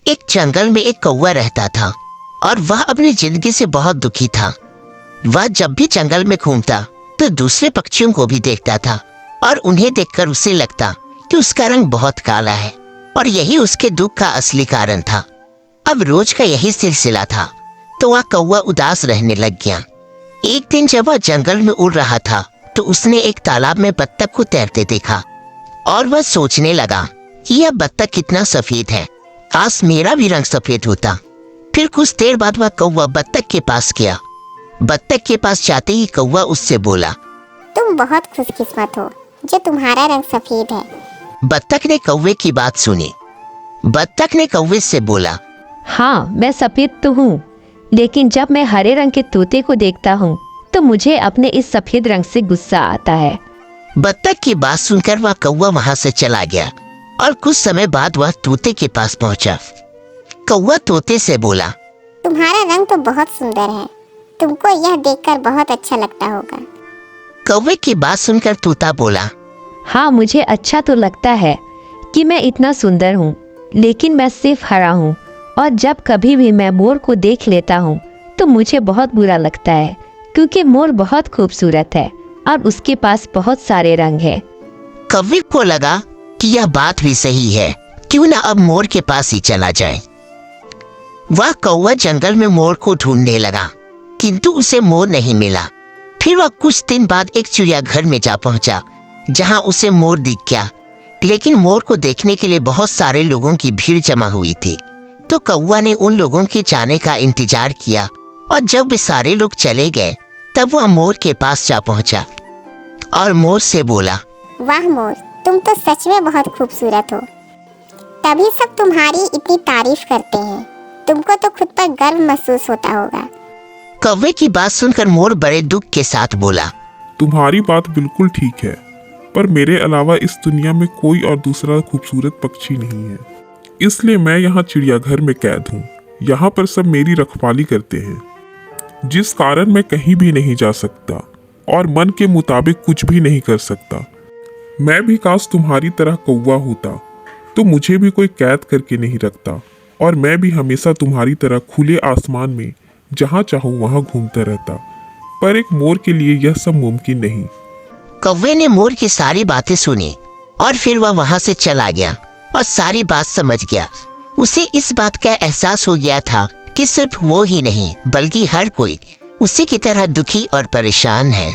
एक जंगल में एक कौवा रहता था और वह अपनी जिंदगी से बहुत दुखी था। वह जब भी जंगल में घूमता तो दूसरे पक्षियों को भी देखता था और उन्हें देखकर उसे लगता कि उसका रंग बहुत काला है और यही उसके दुख का असली कारण था। अब रोज का यही सिलसिला था तो वह कौवा उदास रहने लग गया। एक दिन जब वह जंगल में उड़ रहा था तो उसने एक तालाब में बत्तख को तैरते देखा और वह सोचने लगा कि यह बत्तख कितना सफेद है, काश मेरा भी रंग सफेद होता। फिर कुछ देर बाद वह कौवा बत्तख के पास गया। बत्तख के पास जाते ही कौवा उससे बोला, तुम बहुत खुशकिस्मत हो जो तुम्हारा रंग सफेद है। बत्तख ने कौवे की बात सुनी। बत्तख ने कौवे से बोला, हाँ मैं सफेद तो हूँ, लेकिन जब मैं हरे रंग के तोते को देखता हूँ तो मुझे अपने इस सफेद रंग से गुस्सा आता है। बत्तख की बात सुनकर वह कौवा वहां से चला गया और कुछ समय बाद वह तोते के पास पहुंचा। कौवा तोते से बोला, तुम्हारा रंग तो बहुत सुंदर है, तुमको यह देखकर बहुत अच्छा लगता होगा। कौवे की बात सुनकर तोता बोला, हाँ मुझे अच्छा तो लगता है कि मैं इतना सुंदर हूँ, लेकिन मैं सिर्फ हरा हूँ और जब कभी भी मैं मोर को देख लेता हूँ तो मुझे बहुत बुरा लगता है, क्योंकि मोर बहुत खूबसूरत है और उसके पास बहुत सारे रंग है। कौवे को लगा कि यह बात भी सही है, क्यों ना अब मोर के पास ही चला जाए। वह कौवा जंगल में मोर को ढूंढने लगा, किंतु उसे मोर नहीं मिला। फिर वह कुछ दिन बाद एक चिड़ियाघर में जा पहुंचा, जहां उसे मोर दिख गया, लेकिन मोर को देखने के लिए बहुत सारे लोगों की भीड़ जमा हुई थी। तो कौवा ने उन लोगों के जाने का इंतजार किया और जब वे सारे लोग चले गए तब वह मोर के पास जा पहुंचा और मोर से बोला, वाह मोर, तुम तो सच में बहुत खूबसूरत हो, तभी सब तुम्हारी इतनी तारीफ करते हैं। तुमको तो खुद पर गर्व महसूस होता होगा। कौवे की बात सुनकर मोर बड़े दुख के साथ बोला, तुम्हारी बात बिल्कुल ठीक है, पर मेरे अलावा इस दुनिया में कोई और दूसरा खूबसूरत पक्षी नहीं है, इसलिए मैं यहाँ चिड़ियाघर में कैद हूँ। यहाँ पर सब मेरी रखवाली करते हैं, जिस कारण मैं कहीं भी नहीं जा सकता और मन के मुताबिक कुछ भी नहीं कर सकता। मैं भी काश तुम्हारी तरह कौवा होता तो मुझे भी कोई कैद करके नहीं रखता और मैं भी हमेशा तुम्हारी तरह खुले आसमान में जहाँ चाहूँ वहाँ घूमता रहता, पर एक मोर के लिए यह सब मुमकिन नहीं। कौवे ने मोर की सारी बातें सुनी और फिर वह वहां से चला गया और सारी बात समझ गया। उसे इस बात का एहसास हो गया था कि सिर्फ वो ही नहीं बल्कि हर कोई उसी की तरह दुखी और परेशान है।